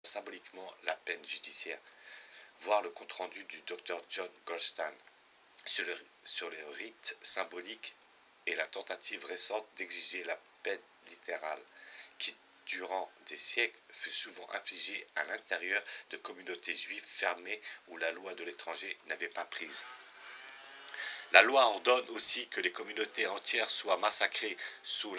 symboliquement la peine judiciaire. Voir le compte-rendu du Dr John Goldstein sur le rite symbolique et la tentative récente d'exiger la peine littérale, qui, durant des siècles, fut souvent infligée à l'intérieur de communautés juives fermées où la loi de l'étranger n'avait pas prise. La loi ordonne aussi que les communautés entières soient massacrées sous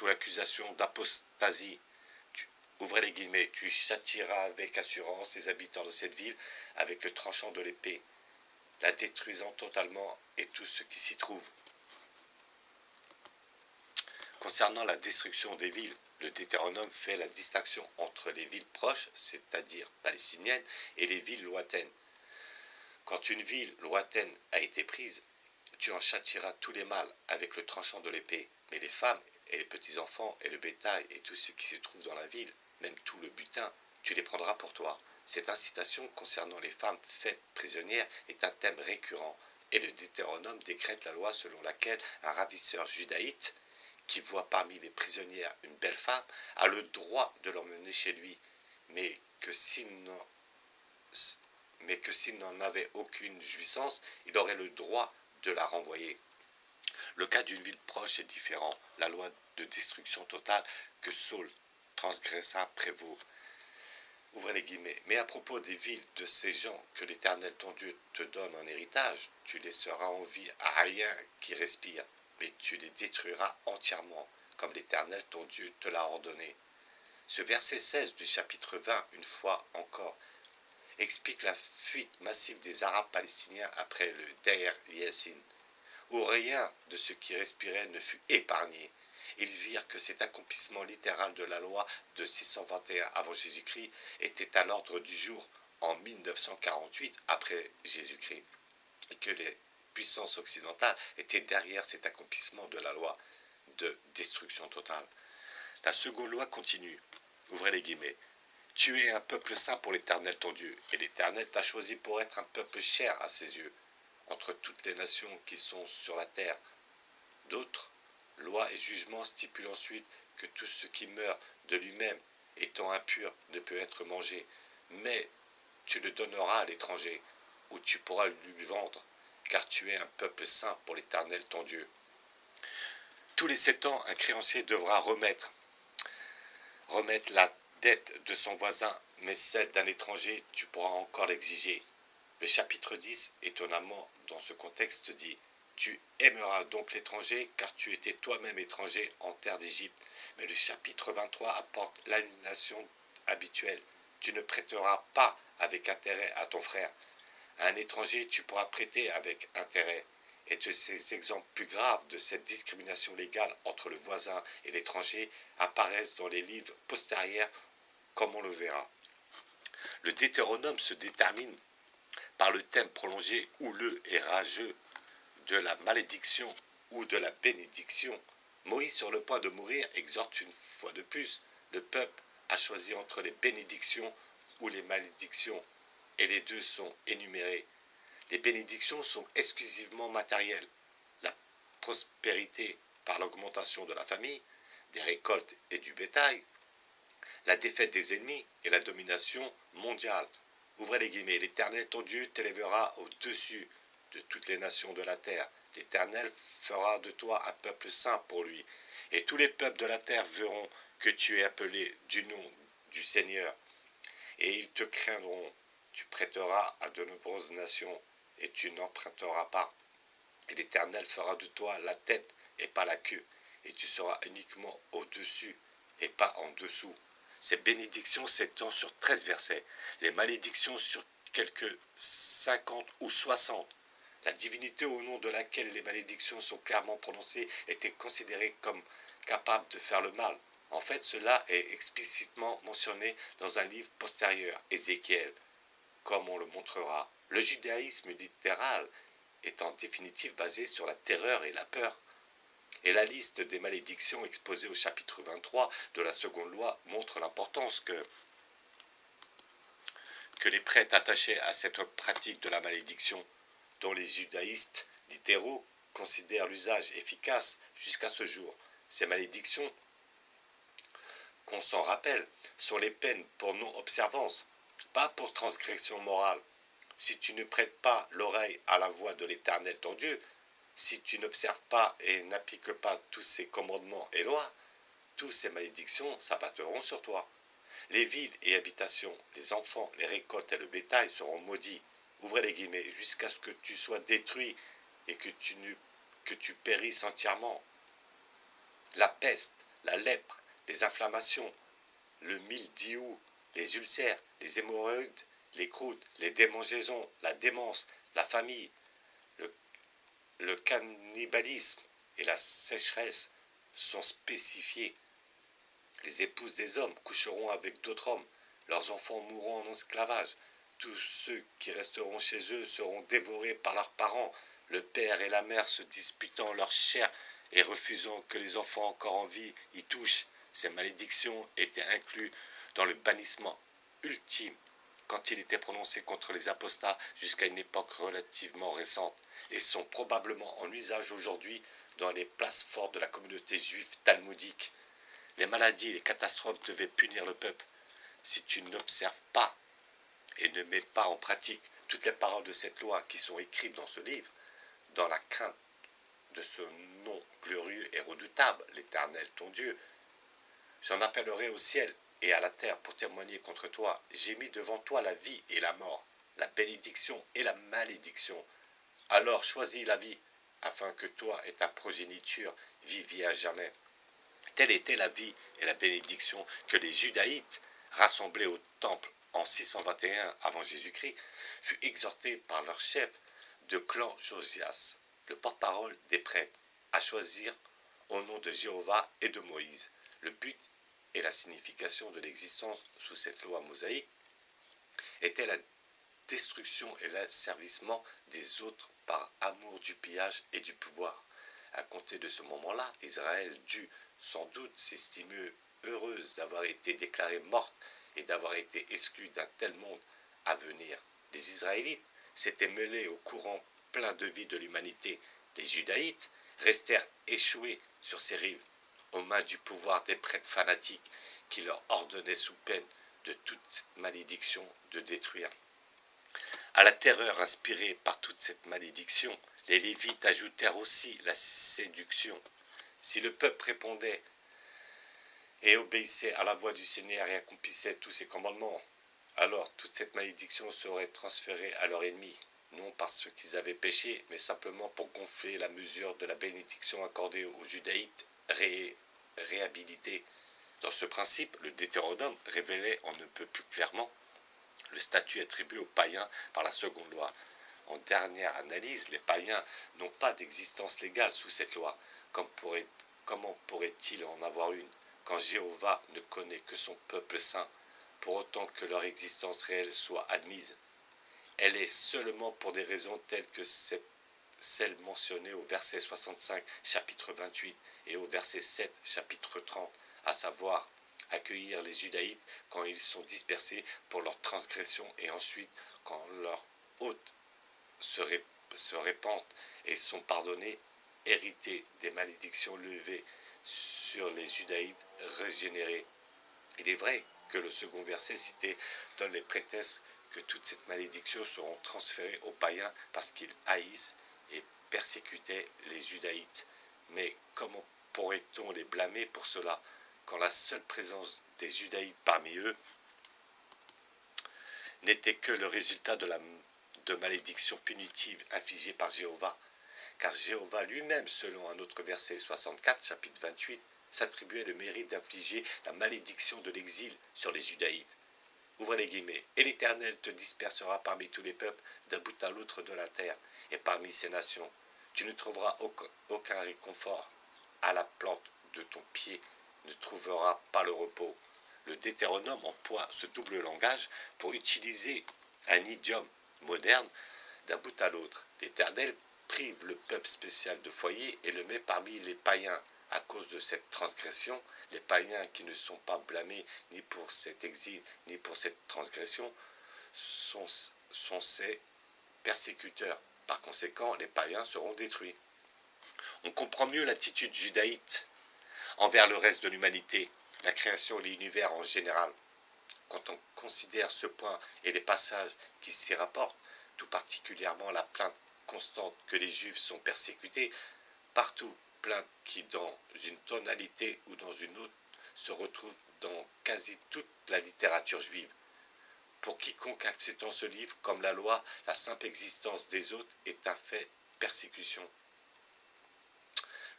l'accusation d'apostasie. Ouvrez les guillemets, tu châtieras avec assurance les habitants de cette ville avec le tranchant de l'épée, la détruisant totalement et tout ce qui s'y trouve. Concernant la destruction des villes, le Deutéronome fait la distinction entre les villes proches, c'est-à-dire palestiniennes, et les villes lointaines. Quand une ville lointaine a été prise, tu en châtieras tous les mâles avec le tranchant de l'épée, mais les femmes et les petits-enfants et le bétail et tout ce qui se trouve dans la ville, même tout le butin, tu les prendras pour toi. Cette incitation concernant les femmes faites prisonnières est un thème récurrent, et le Deutéronome décrète la loi selon laquelle un ravisseur judaïte qui voit parmi les prisonnières une belle femme a le droit de l'emmener chez lui, mais que s'il n'en avait aucune jouissance, il aurait le droit de la renvoyer. Le cas d'une ville proche est différent. La loi de destruction totale que Saul transgressa prévaut. Ouvrez les guillemets. Mais à propos des villes de ces gens que l'Éternel ton Dieu te donne en héritage, tu laisseras en vie à rien qui respire, mais tu les détruiras entièrement, comme l'Éternel ton Dieu te l'a ordonné. Ce verset 16 du chapitre 20, une fois encore, explique la fuite massive des Arabes palestiniens après le Deir Yassin, où rien de ce qui respirait ne fut épargné. Ils virent que cet accomplissement littéral de la loi de 621 avant Jésus-Christ était à l'ordre du jour en 1948 après Jésus-Christ, et que les puissances occidentales étaient derrière cet accomplissement de la loi de destruction totale. La seconde loi continue. Ouvrez les guillemets. Tu es un peuple saint pour l'Éternel ton Dieu, et l'Éternel t'a choisi pour être un peuple cher à ses yeux, entre toutes les nations qui sont sur la terre. D'autres lois et jugements stipulent ensuite que tout ce qui meurt de lui-même, étant impur, ne peut être mangé, mais tu le donneras à l'étranger, ou tu pourras lui vendre, car tu es un peuple saint pour l'Éternel ton Dieu. Tous les 7 ans, un créancier devra remettre la dette de son voisin, mais celle d'un étranger, tu pourras encore l'exiger. Le chapitre 10, étonnamment, dans ce contexte, dit « Tu aimeras donc l'étranger, car tu étais toi-même étranger en terre d'Égypte. » Mais le chapitre 23 apporte l'annulation habituelle. « Tu ne prêteras pas avec intérêt à ton frère. À un étranger, tu pourras prêter avec intérêt. » Et de ces exemples plus graves de cette discrimination légale entre le voisin et l'étranger apparaissent dans les livres postérieurs, comme on le verra. Le Deutéronome se détermine par le thème prolongé houleux et rageux de la malédiction ou de la bénédiction. Moïse, sur le point de mourir, exhorte une fois de plus le peuple à choisir entre les bénédictions ou les malédictions, et les deux sont énumérés. Les bénédictions sont exclusivement matérielles. La prospérité par l'augmentation de la famille, des récoltes et du bétail, la défaite des ennemis et la domination mondiale. Ouvrez les guillemets, l'Éternel ton Dieu t'élèvera au-dessus de toutes les nations de la terre. L'Éternel fera de toi un peuple saint pour lui. Et tous les peuples de la terre verront que tu es appelé du nom du Seigneur. Et ils te craindront. Tu prêteras à de nombreuses nations et tu n'emprunteras pas. Et l'Éternel fera de toi la tête et pas la queue. Et tu seras uniquement au-dessus et pas en dessous. Ces bénédictions s'étendent sur 13 versets, les malédictions sur quelques 50 ou 60. La divinité au nom de laquelle les malédictions sont clairement prononcées était considérée comme capable de faire le mal. En fait, cela est explicitement mentionné dans un livre postérieur, Ézéchiel, comme on le montrera. Le judaïsme littéral est en définitive basé sur la terreur et la peur. Et la liste des malédictions exposées au chapitre 23 de la seconde loi montre l'importance que les prêtres attachaient à cette pratique de la malédiction, dont les judaïstes littéraux considèrent l'usage efficace jusqu'à ce jour. Ces malédictions qu'on s'en rappelle, sont les peines pour non-observance, pas pour transgression morale. Si tu ne prêtes pas l'oreille à la voix de l'Éternel ton Dieu, si tu n'observes pas et n'appliques pas tous ses commandements et lois, toutes ces malédictions s'abattront sur toi. Les villes et habitations, les enfants, les récoltes et le bétail seront maudits, ouvrez les guillemets, jusqu'à ce que tu sois détruit et que tu périsses entièrement. La peste, la lèpre, les inflammations, le mildiou, les ulcères, les hémorroïdes, les croûtes, les démangeaisons, la démence, la famille, le cannibalisme et la sécheresse sont spécifiés. Les épouses des hommes coucheront avec d'autres hommes, leurs enfants mourront en esclavage, tous ceux qui resteront chez eux seront dévorés par leurs parents, le père et la mère se disputant leur chair et refusant que les enfants encore en vie y touchent. Ces malédictions étaient incluses dans le bannissement ultime quand il était prononcé contre les apostats jusqu'à une époque relativement récente et sont probablement en usage aujourd'hui dans les places fortes de la communauté juive talmudique. Les maladies et les catastrophes devaient punir le peuple. Si tu n'observes pas et ne mets pas en pratique toutes les paroles de cette loi qui sont écrites dans ce livre, dans la crainte de ce nom glorieux et redoutable, l'Éternel ton Dieu, j'en appellerai au ciel et à la terre pour témoigner contre toi. J'ai mis devant toi la vie et la mort, la bénédiction et la malédiction. Alors choisis la vie, afin que toi et ta progéniture viviez à jamais. Telle était la vie et la bénédiction que les Judaïtes, rassemblés au temple en 621 avant Jésus-Christ, furent exhortés par leur chef de clan Josias, le porte-parole des prêtres, à choisir au nom de Jéhovah et de Moïse. Le but et la signification de l'existence sous cette loi mosaïque était la destruction et l'asservissement des autres par amour du pillage et du pouvoir. À compter de ce moment-là, Israël dut sans doute s'estimer heureuse d'avoir été déclarée morte et d'avoir été exclue d'un tel monde à venir. Les Israélites s'étaient mêlés au courant plein de vie de l'humanité. Les Judaïtes restèrent échoués sur ces rives, aux mains du pouvoir des prêtres fanatiques qui leur ordonnaient sous peine de toute cette malédiction de détruire. À la terreur inspirée par toute cette malédiction, les Lévites ajoutèrent aussi la séduction. Si le peuple répondait et obéissait à la voix du Seigneur et accomplissait tous ses commandements, alors toute cette malédiction serait transférée à leurs ennemis, non parce qu'ils avaient péché, mais simplement pour gonfler la mesure de la bénédiction accordée aux Judaïtes réhabilités. Dans ce principe, le Deutéronome révélait on ne peut plus clairement le statut attribué aux païens par la seconde loi. En dernière analyse, les païens n'ont pas d'existence légale sous cette loi. Comment pourrait-il en avoir une quand Jéhovah ne connaît que son peuple saint, pour autant que leur existence réelle soit admise? Elle est seulement pour des raisons telles que celles mentionnées au verset 65, chapitre 28, et au verset 7, chapitre 30, à savoir accueillir les Judaïtes quand ils sont dispersés pour leur transgression et ensuite quand leurs hôtes se répandent et sont pardonnés, hériter des malédictions levées sur les Judaïtes régénérés. Il est vrai que le second verset cité donne les prétextes que toutes ces malédictions seront transférées aux païens parce qu'ils haïssent et persécutaient les Judaïtes. Mais comment pourrait-on les blâmer pour cela quand la seule présence des Judaïtes parmi eux n'était que le résultat de malédictions punitives infligées par Jéhovah? Car Jéhovah lui-même, selon un autre verset 64, chapitre 28, s'attribuait le mérite d'infliger la malédiction de l'exil sur les Judaïtes. Ouvrez les guillemets. Et l'Éternel te dispersera parmi tous les peuples d'un bout à l'autre de la terre et parmi ces nations. Tu ne trouveras aucun réconfort. À la plante de ton pied ne trouveras pas le repos. Le Deutéronome emploie ce double langage pour utiliser un idiome moderne d'un bout à l'autre. L'Éternel prive le peuple spécial de foyer et le met parmi les païens. À cause de cette transgression, les païens qui ne sont pas blâmés ni pour cet exil ni pour cette transgression sont ses persécuteurs. Par conséquent, les païens seront détruits. On comprend mieux l'attitude judaïte envers le reste de l'humanité la création et l'univers en général. Quand on considère ce point et les passages qui s'y rapportent, tout particulièrement la plainte constante que les Juifs sont persécutés, partout, plainte qui dans une tonalité ou dans une autre se retrouve dans quasi toute la littérature juive. Pour quiconque acceptant ce livre comme la loi, la simple existence des autres est un fait persécution.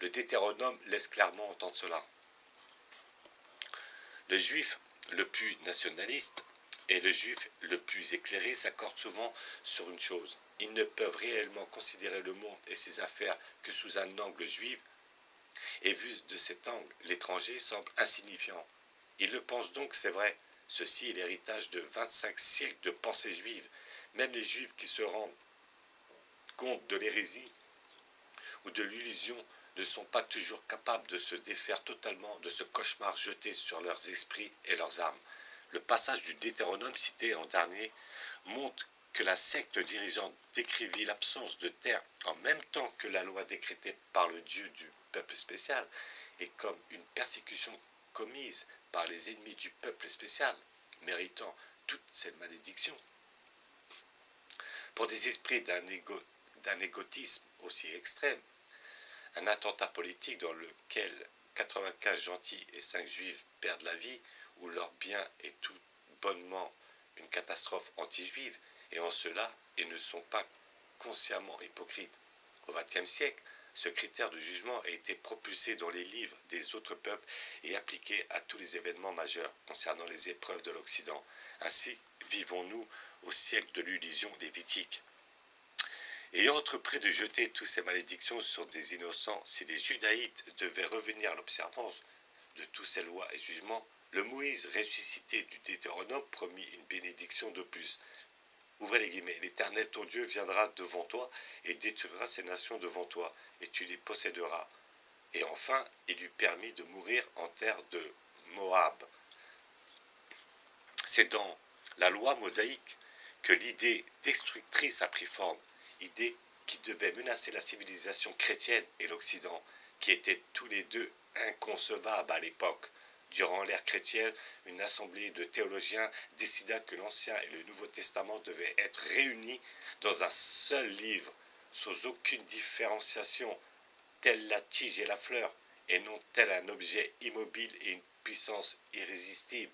Le Deutéronome laisse clairement entendre cela. Le juif le plus nationaliste et le juif le plus éclairé s'accordent souvent sur une chose. Ils ne peuvent réellement considérer le monde et ses affaires que sous un angle juif, et vu de cet angle, l'étranger semble insignifiant. Ils le pensent donc, c'est vrai. Ceci est l'héritage de 25 siècles de pensée juive. Même les juifs qui se rendent compte de l'hérésie ou de l'illusion ne sont pas toujours capables de se défaire totalement de ce cauchemar jeté sur leurs esprits et leurs âmes. Le passage du Deutéronome cité en dernier montre que la secte dirigeante décrivit l'absence de terre en même temps que la loi décrétée par le Dieu du peuple spécial et comme une persécution commise par les ennemis du peuple spécial, méritant toutes ces malédictions. Pour des esprits d'un égotisme aussi extrême, un attentat politique dans lequel 95 gentils et 5 juifs perdent la vie, où leur bien est tout bonnement une catastrophe anti-juive, et en cela, ils ne sont pas consciemment hypocrites. Au XXe siècle, ce critère de jugement a été propulsé dans les livres des autres peuples et appliqué à tous les événements majeurs concernant les épreuves de l'Occident. Ainsi, vivons-nous au siècle de l'illusion lévitique. Ayant entrepris de jeter toutes ces malédictions sur des innocents, si les judaïtes devaient revenir à l'observance de toutes ces lois et jugements, le Moïse ressuscité du Deutéronome promit une bénédiction de plus. Ouvrez les guillemets, l'Éternel ton Dieu viendra devant toi et détruira ces nations devant toi, et tu les posséderas. Et enfin, il lui permit de mourir en terre de Moab. C'est dans la loi mosaïque que l'idée destructrice a pris forme, idée qui devait menacer la civilisation chrétienne et l'Occident, qui étaient tous les deux inconcevables à l'époque. Durant l'ère chrétienne, une assemblée de théologiens décida que l'Ancien et le Nouveau Testament devaient être réunis dans un seul livre, sans aucune différenciation, telle la tige et la fleur, et non tel un objet immobile et une puissance irrésistible.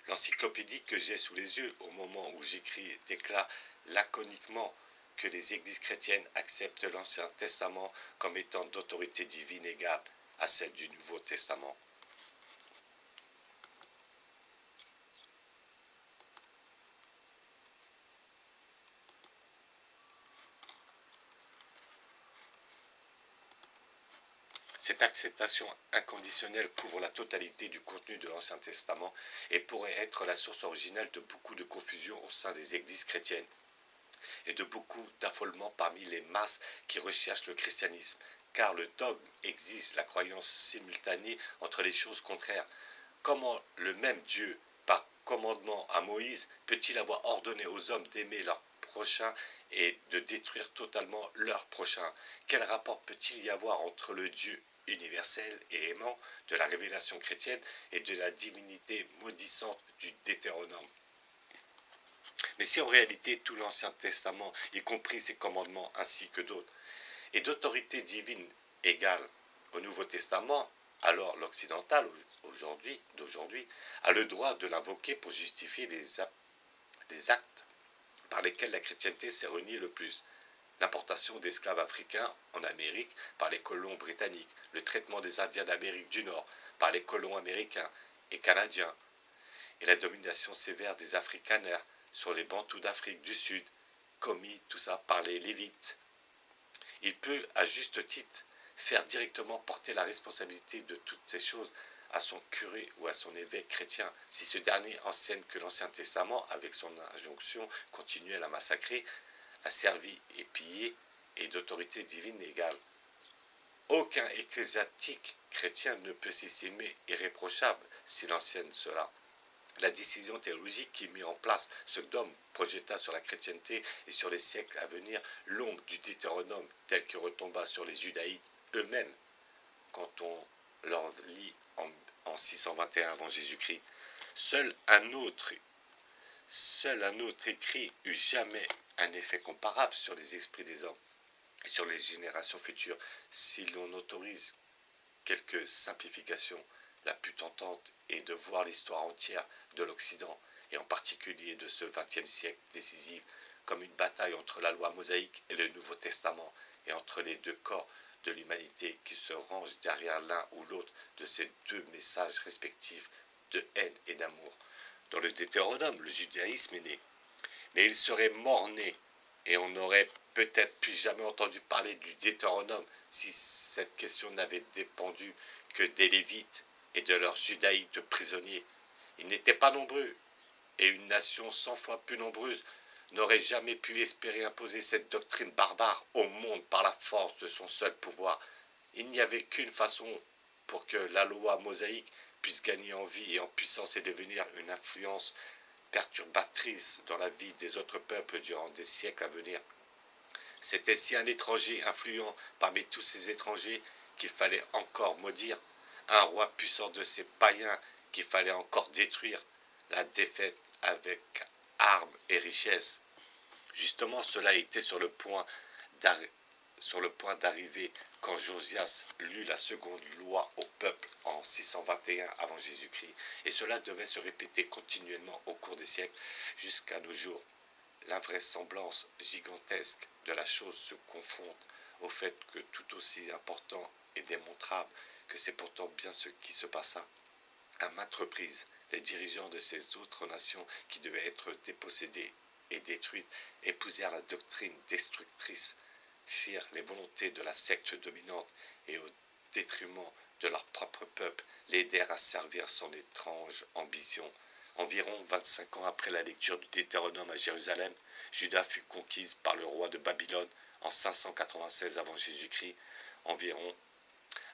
L'encyclopédie que j'ai sous les yeux au moment où j'écris déclare laconiquement que les églises chrétiennes acceptent l'Ancien Testament comme étant d'autorité divine égale à celle du Nouveau Testament. Cette acceptation inconditionnelle couvre la totalité du contenu de l'Ancien Testament et pourrait être la source originelle de beaucoup de confusion au sein des églises chrétiennes et de beaucoup d'affolement parmi les masses qui recherchent le christianisme, car le dogme exige la croyance simultanée entre les choses contraires. Comment le même Dieu, par commandement à Moïse, peut-il avoir ordonné aux hommes d'aimer leur prochain et de détruire totalement leur prochain? Quel rapport peut-il y avoir entre le Dieu universel et aimant de la révélation chrétienne et de la divinité maudissante du Deutéronome? Mais si en réalité tout l'Ancien Testament, y compris ses commandements ainsi que d'autres, est d'autorité divine égale au Nouveau Testament, alors l'occidental d'aujourd'hui a le droit de l'invoquer pour justifier les actes par lesquels la chrétienté s'est reniée le plus. L'importation d'esclaves africains en Amérique par les colons britanniques, le traitement des Indiens d'Amérique du Nord par les colons américains et canadiens, et la domination sévère des Afrikaners sur les Bantous d'Afrique du Sud, commis tout ça par les Lévites. Il peut, à juste titre, faire directement porter la responsabilité de toutes ces choses à son curé ou à son évêque chrétien, si ce dernier enseigne que l'Ancien Testament, avec son injonction continuelle à massacrer, a servi et pillé et d'autorité divine égale. Aucun ecclésiastique chrétien ne peut s'estimer irréprochable s'il enseigne cela. La décision théologique qui mit en place ce dogme projeta sur la chrétienté et sur les siècles à venir l'ombre du Deutéronome tel qu'il retomba sur les judaïtes eux-mêmes quand on leur lit en 621 avant Jésus-Christ. Seul un autre écrit eut jamais un effet comparable sur les esprits des hommes et sur les générations futures. Si l'on autorise quelques simplifications, la plus tentante est de voir l'histoire entière de l'Occident, et en particulier de ce XXe siècle décisif, comme une bataille entre la loi mosaïque et le Nouveau Testament, et entre les deux corps de l'humanité qui se rangent derrière l'un ou l'autre de ces deux messages respectifs de haine et d'amour. Dans le Deutéronome, le judaïsme est né, mais il serait mort-né, et on n'aurait peut-être plus jamais entendu parler du Deutéronome si cette question n'avait dépendu que des Lévites et de leurs judaïtes prisonniers. Ils n'étaient pas nombreux, et une nation 100 fois plus nombreuse n'aurait jamais pu espérer imposer cette doctrine barbare au monde par la force de son seul pouvoir. Il n'y avait qu'une façon pour que la loi mosaïque puisse gagner en vie et en puissance et devenir une influence perturbatrice dans la vie des autres peuples durant des siècles à venir. C'était si un étranger influent parmi tous ces étrangers qu'il fallait encore maudire, un roi puissant de ces païens qu'il fallait encore détruire, la défaite avec armes et richesses. Justement, cela était sur le point d'arriver quand Josias lut la seconde loi au peuple en 621 avant Jésus-Christ, et cela devait se répéter continuellement au cours des siècles jusqu'à nos jours. L'invraisemblance gigantesque de la chose se confronte au fait que tout aussi important et démontrable que c'est pourtant bien ce qui se passa. À maintes reprises, les dirigeants de ces autres nations qui devaient être dépossédées et détruites épousèrent la doctrine destructrice, firent les volontés de la secte dominante et au détriment de leur propre peuple, l'aidèrent à servir son étrange ambition. Environ 25 ans après la lecture du Deutéronome à Jérusalem, Juda fut conquise par le roi de Babylone en 596 avant Jésus-Christ. Environ,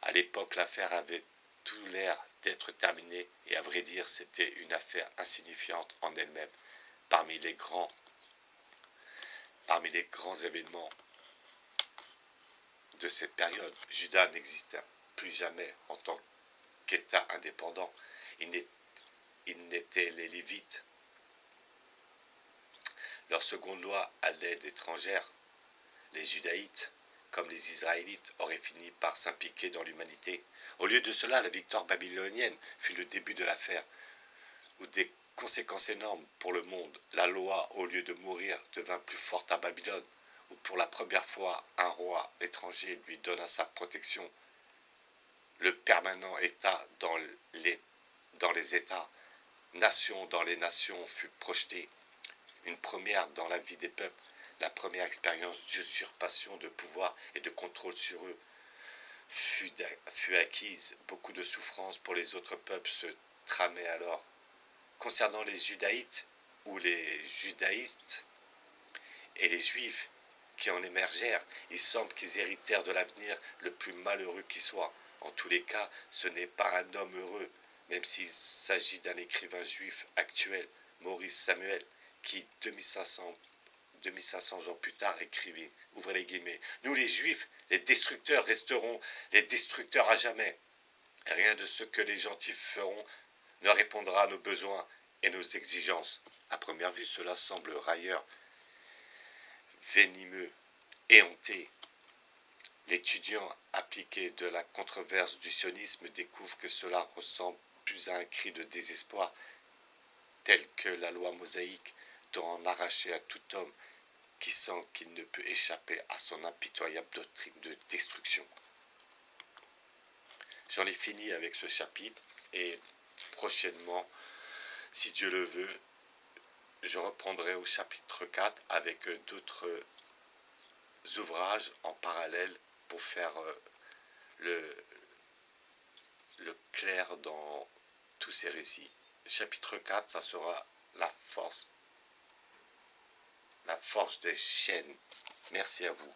à l'époque, l'affaire avait tout l'air d'être terminée, et à vrai dire, c'était une affaire insignifiante en elle-même. Parmi les grands événements de cette période, Juda n'exista plus jamais en tant qu'État indépendant. Il n'était les Lévites. Leur seconde loi à l'aide étrangère, les Judaïtes, comme les Israélites, auraient fini par s'impliquer dans l'humanité. Au lieu de cela, la victoire babylonienne fut le début de l'affaire, où des conséquences énormes pour le monde. La loi, au lieu de mourir, devint plus forte à Babylone, où pour la première fois un roi étranger lui donna sa protection. Le permanent État dans les États, nation dans les nations fut projeté. Une première dans la vie des peuples, la première expérience d'usurpation de pouvoir et de contrôle sur eux fut acquise. Beaucoup de souffrances pour les autres peuples se tramaient alors. Concernant les judaïtes ou les judaïstes et les juifs qui en émergèrent, il semble qu'ils héritèrent de l'avenir le plus malheureux qui soit. En tous les cas, ce n'est pas un homme heureux, même s'il s'agit d'un écrivain juif actuel, Maurice Samuel, qui 2500 ans plus tard écrivait, ouvrez les guillemets, « Nous les juifs, les destructeurs resteront les destructeurs à jamais. Rien de ce que les gentils feront ne répondra à nos besoins et nos exigences. » À première vue, cela semble railleur, venimeux, éhonté. L'étudiant appliqué de la controverse du sionisme découvre que cela ressemble plus à un cri de désespoir, tel que la loi mosaïque doit en arracher à tout homme qui sent qu'il ne peut échapper à son impitoyable doctrine de destruction. J'en ai fini avec ce chapitre, et prochainement, si Dieu le veut, je reprendrai au chapitre 4 avec d'autres ouvrages en parallèle pour faire le clair dans tous ces récits. Chapitre 4, ça sera la force des chaînes. Merci à vous.